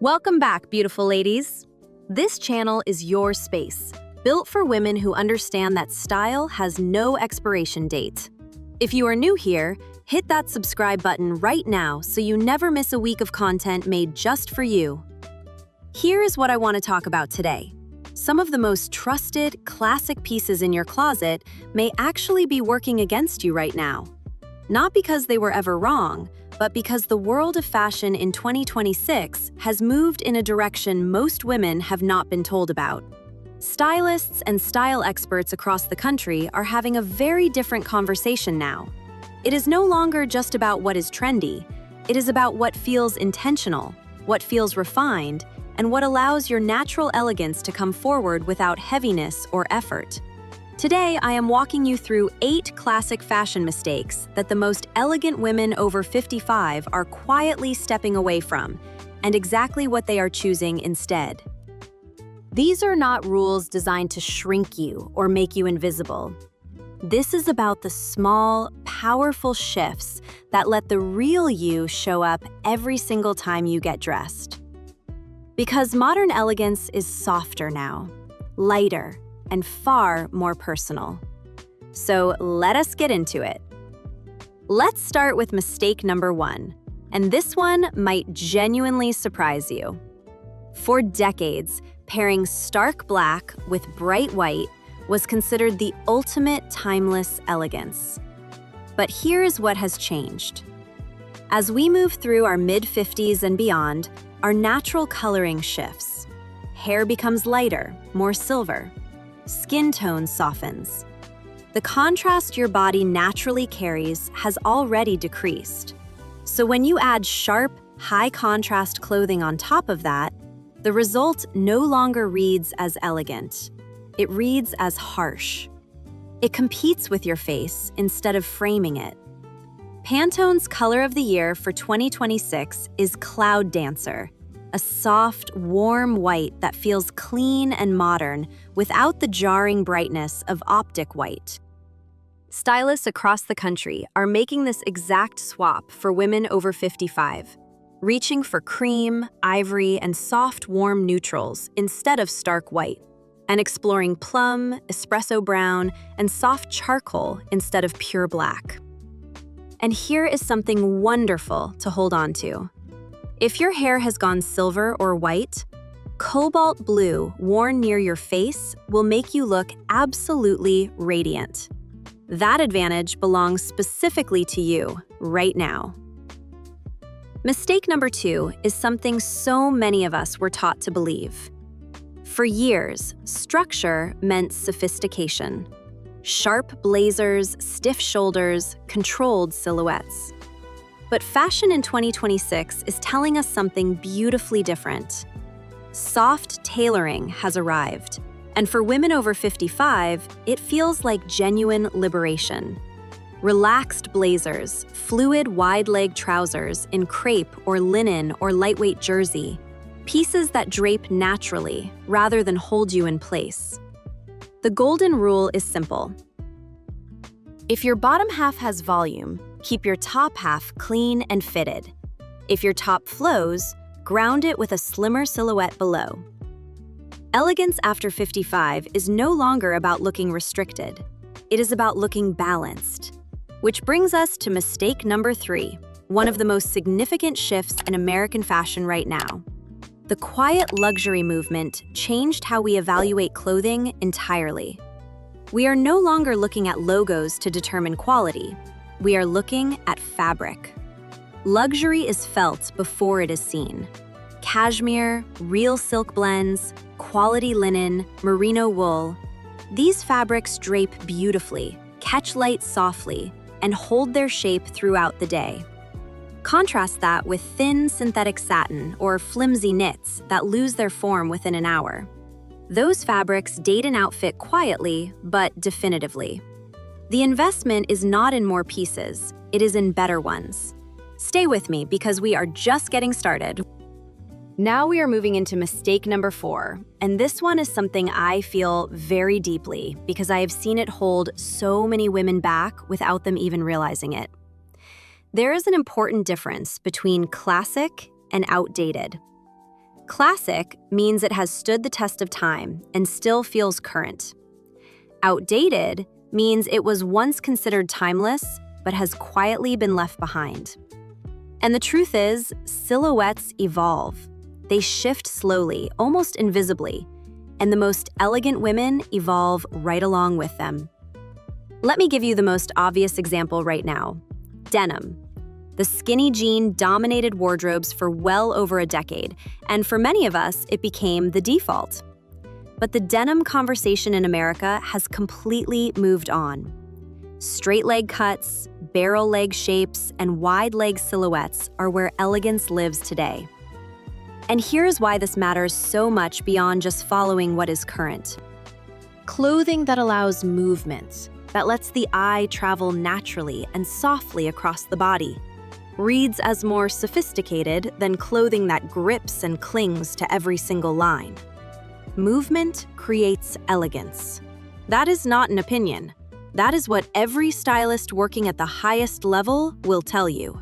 Welcome back, beautiful ladies. This channel is your space, built for women who understand that style has no expiration date. If you are new here, hit that subscribe button right now so you never miss a week of content made just for you. Here is what I want to talk about today. Some of the most trusted, classic pieces in your closet may actually be working against you right now. Not because they were ever wrong, but because the world of fashion in 2026 has moved in a direction most women have not been told about. Stylists and style experts across the country are having a very different conversation now. It is no longer just about what is trendy. It is about what feels intentional, what feels refined, and what allows your natural elegance to come forward without heaviness or effort. Today, I am walking you through 8 classic fashion mistakes that the most elegant women over 55 are quietly stepping away from, and exactly what they are choosing instead. These are not rules designed to shrink you or make you invisible. This is about the small, powerful shifts that let the real you show up every single time you get dressed. Because modern elegance is softer now, lighter, and far more personal. So let us get into it. Let's start with mistake number 1, and this one might genuinely surprise you. For decades, pairing stark black with bright white was considered the ultimate timeless elegance. But here is what has changed. As we move through our mid-50s and beyond, our natural coloring shifts. Hair becomes lighter, more silver. Skin tone softens. The contrast your body naturally carries has already decreased. So when you add sharp, high-contrast clothing on top of that, the result no longer reads as elegant. It reads as harsh. It competes with your face instead of framing it. Pantone's color of the year for 2026 is Cloud Dancer, a soft, warm white that feels clean and modern without the jarring brightness of optic white. Stylists across the country are making this exact swap for women over 55, reaching for cream, ivory, and soft, warm neutrals instead of stark white, and exploring plum, espresso brown, and soft charcoal instead of pure black. And here is something wonderful to hold on to. If your hair has gone silver or white, cobalt blue worn near your face will make you look absolutely radiant. That advantage belongs specifically to you right now. Mistake number 2 is something so many of us were taught to believe. For years, structure meant sophistication. Sharp blazers, stiff shoulders, controlled silhouettes. But fashion in 2026 is telling us something beautifully different. Soft tailoring has arrived, and for women over 55, it feels like genuine liberation. Relaxed blazers, fluid wide-leg trousers in crepe or linen or lightweight jersey, pieces that drape naturally rather than hold you in place. The golden rule is simple. If your bottom half has volume, keep your top half clean and fitted. If your top flows, ground it with a slimmer silhouette below. Elegance after 55 is no longer about looking restricted. It is about looking balanced. Which brings us to mistake number 3, one of the most significant shifts in American fashion right now. The quiet luxury movement changed how we evaluate clothing entirely. We are no longer looking at logos to determine quality. We are looking at fabric. Luxury is felt before it is seen. Cashmere, real silk blends, quality linen, merino wool. These fabrics drape beautifully, catch light softly, and hold their shape throughout the day. Contrast that with thin synthetic satin or flimsy knits that lose their form within an hour. Those fabrics date an outfit quietly, but definitively. The investment is not in more pieces, it is in better ones. Stay with me because we are just getting started. Now we are moving into mistake number 4, and this one is something I feel very deeply because I have seen it hold so many women back without them even realizing it. There is an important difference between classic and outdated. Classic means it has stood the test of time and still feels current. Outdated means it was once considered timeless but has quietly been left behind. And the truth is, silhouettes evolve. They shift slowly, almost invisibly, and the most elegant women evolve right along with them. Let me give you the most obvious example right now: denim. The skinny jean dominated wardrobes for well over a decade, and for many of us, it became the default. But the denim conversation in America has completely moved on. Straight leg cuts, barrel leg shapes, and wide leg silhouettes are where elegance lives today. And here's why this matters so much beyond just following what is current. Clothing that allows movement, that lets the eye travel naturally and softly across the body, reads as more sophisticated than clothing that grips and clings to every single line. Movement creates elegance. That is not an opinion. That is what every stylist working at the highest level will tell you.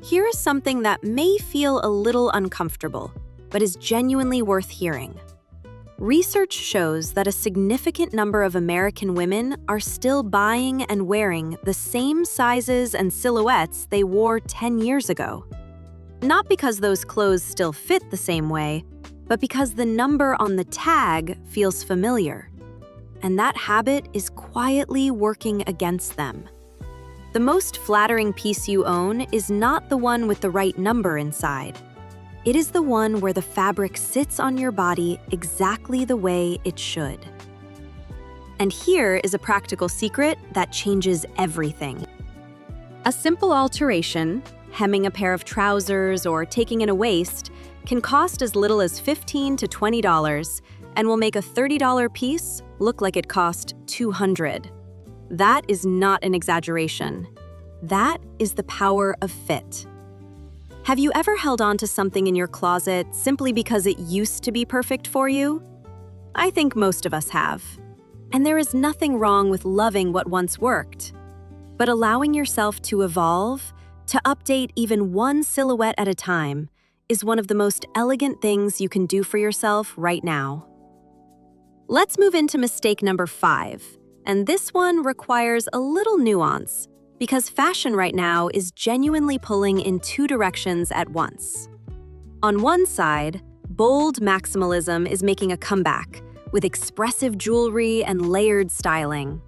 Here is something that may feel a little uncomfortable, but is genuinely worth hearing. Research shows that a significant number of American women are still buying and wearing the same sizes and silhouettes they wore 10 years ago. Not because those clothes still fit the same way, but because the number on the tag feels familiar. And that habit is quietly working against them. The most flattering piece you own is not the one with the right number inside. It is the one where the fabric sits on your body exactly the way it should. And here is a practical secret that changes everything. A simple alteration, hemming a pair of trousers or taking in a waist, can cost as little as $15 to $20 and will make a $30 piece look like it cost $200. That is not an exaggeration. That is the power of fit. Have you ever held on to something in your closet simply because it used to be perfect for you? I think most of us have. And there is nothing wrong with loving what once worked. But allowing yourself to evolve, to update even one silhouette at a time, is one of the most elegant things you can do for yourself right now. Let's move into mistake number 5, and this one requires a little nuance because fashion right now is genuinely pulling in two directions at once. On one side, bold maximalism is making a comeback with expressive jewelry and layered styling.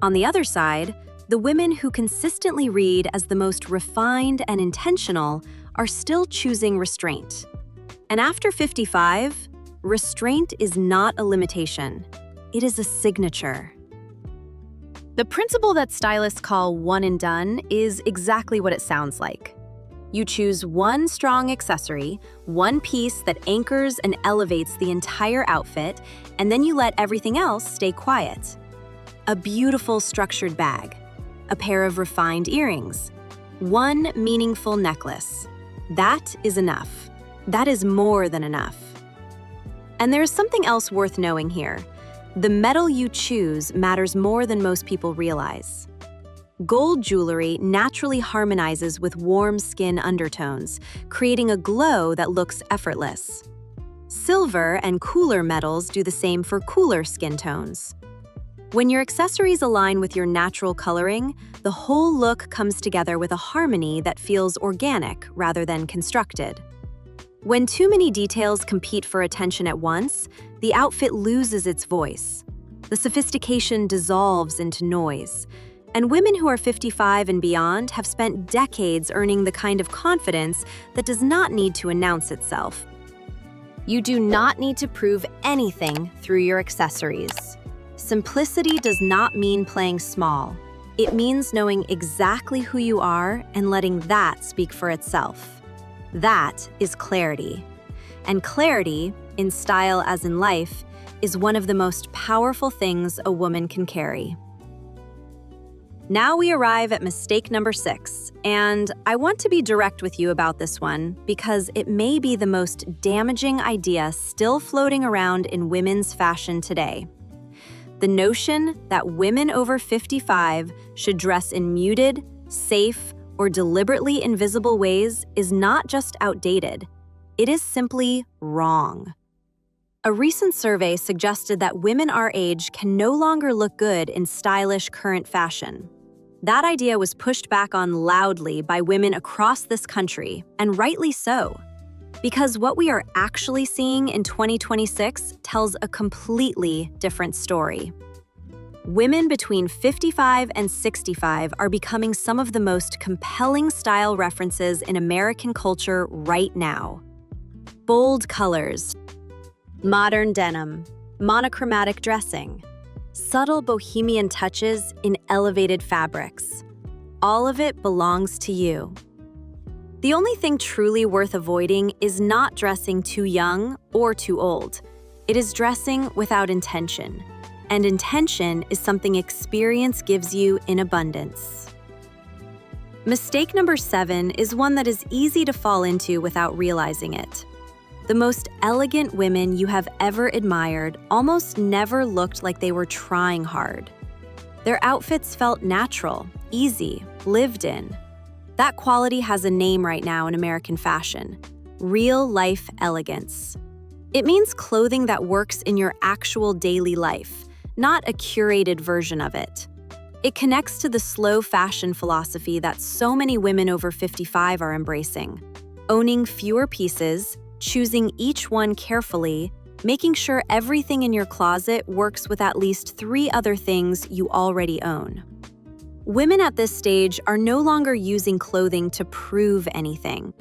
On the other side, the women who consistently read as the most refined and intentional are still choosing restraint. And after 55, restraint is not a limitation. It is a signature. The principle that stylists call one and done is exactly what it sounds like. You choose one strong accessory, one piece that anchors and elevates the entire outfit, and then you let everything else stay quiet. A beautiful structured bag, a pair of refined earrings, one meaningful necklace. That is enough. That is more than enough. And there's something else worth knowing here. The metal you choose matters more than most people realize. Gold jewelry naturally harmonizes with warm skin undertones, creating a glow that looks effortless. Silver and cooler metals do the same for cooler skin tones. When your accessories align with your natural coloring, the whole look comes together with a harmony that feels organic rather than constructed. When too many details compete for attention at once, the outfit loses its voice. The sophistication dissolves into noise. And women who are 55 and beyond have spent decades earning the kind of confidence that does not need to announce itself. You do not need to prove anything through your accessories. Simplicity does not mean playing small. It means knowing exactly who you are and letting that speak for itself. That is clarity. And clarity, in style as in life, is one of the most powerful things a woman can carry. Now we arrive at mistake number 6, and I want to be direct with you about this one because it may be the most damaging idea still floating around in women's fashion today. The notion that women over 55 should dress in muted, safe, or deliberately invisible ways is not just outdated. It is simply wrong. A recent survey suggested that women our age can no longer look good in stylish current fashion. That idea was pushed back on loudly by women across this country, and rightly so. Because what we are actually seeing in 2026 tells a completely different story. Women between 55 and 65 are becoming some of the most compelling style references in American culture right now. Bold colors, modern denim, monochromatic dressing, subtle bohemian touches in elevated fabrics. All of it belongs to you. The only thing truly worth avoiding is not dressing too young or too old. It is dressing without intention. And intention is something experience gives you in abundance. Mistake number 7 is one that is easy to fall into without realizing it. The most elegant women you have ever admired almost never looked like they were trying hard. Their outfits felt natural, easy, lived in. That quality has a name right now in American fashion: real-life elegance. It means clothing that works in your actual daily life, not a curated version of it. It connects to the slow fashion philosophy that so many women over 55 are embracing, owning fewer pieces, choosing each one carefully, making sure everything in your closet works with at least 3 other things you already own. Women at this stage are no longer using clothing to prove anything.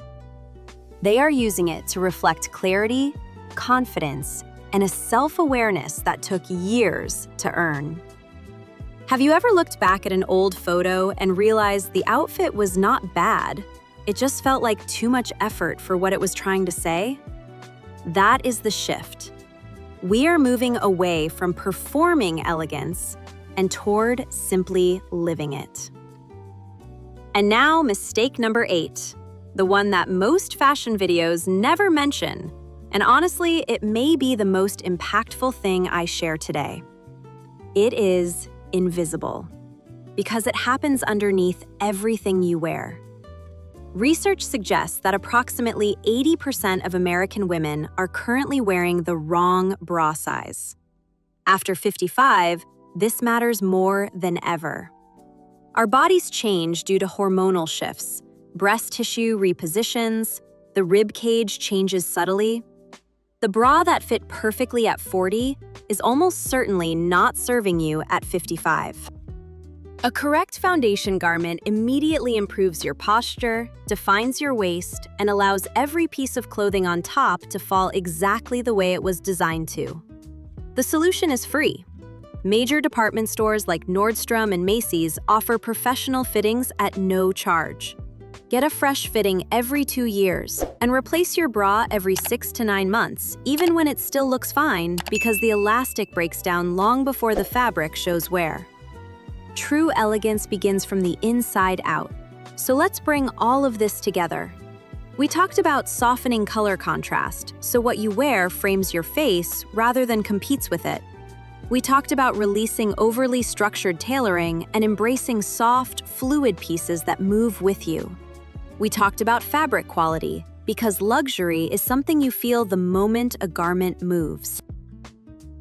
They are using it to reflect clarity, confidence, and a self-awareness that took years to earn. Have you ever looked back at an old photo and realized the outfit was not bad? It just felt like too much effort for what it was trying to say? That is the shift. We are moving away from performing elegance and toward simply living it. And now, mistake number 8, the one that most fashion videos never mention, and honestly, it may be the most impactful thing I share today. It is invisible, because it happens underneath everything you wear. Research suggests that approximately 80% of American women are currently wearing the wrong bra size. After 55, this matters more than ever. Our bodies change due to hormonal shifts, breast tissue repositions, the rib cage changes subtly. The bra that fit perfectly at 40 is almost certainly not serving you at 55. A correct foundation garment immediately improves your posture, defines your waist, and allows every piece of clothing on top to fall exactly the way it was designed to. The solution is free. Major department stores like Nordstrom and Macy's offer professional fittings at no charge. Get a fresh fitting every 2 years and replace your bra every 6 to 9 months, even when it still looks fine, because the elastic breaks down long before the fabric shows wear. True elegance begins from the inside out. So let's bring all of this together. We talked about softening color contrast, so what you wear frames your face rather than competes with it. We talked about releasing overly structured tailoring and embracing soft, fluid pieces that move with you. We talked about fabric quality, because luxury is something you feel the moment a garment moves.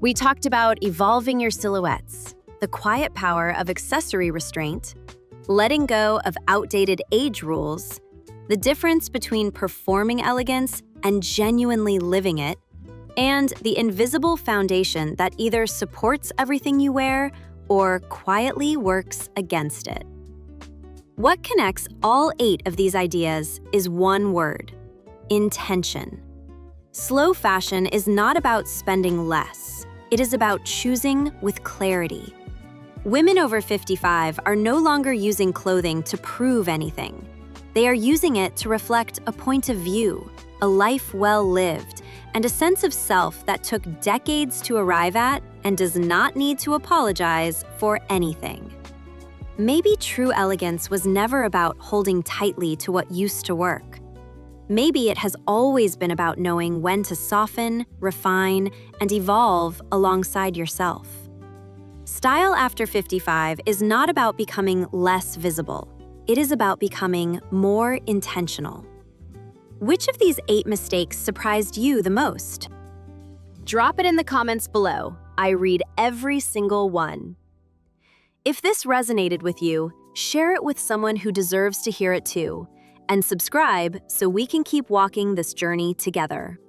We talked about evolving your silhouettes, the quiet power of accessory restraint, letting go of outdated age rules, the difference between performing elegance and genuinely living it, and the invisible foundation that either supports everything you wear or quietly works against it. What connects all 8 of these ideas is one word: intention. Slow fashion is not about spending less. It is about choosing with clarity. Women over 55 are no longer using clothing to prove anything. They are using it to reflect a point of view, a life well lived, and a sense of self that took decades to arrive at and does not need to apologize for anything. Maybe true elegance was never about holding tightly to what used to work. Maybe it has always been about knowing when to soften, refine, and evolve alongside yourself. Style after 55 is not about becoming less visible. It is about becoming more intentional. Which of these 8 mistakes surprised you the most? Drop it in the comments below. I read every single one. If this resonated with you, share it with someone who deserves to hear it too, and subscribe so we can keep walking this journey together.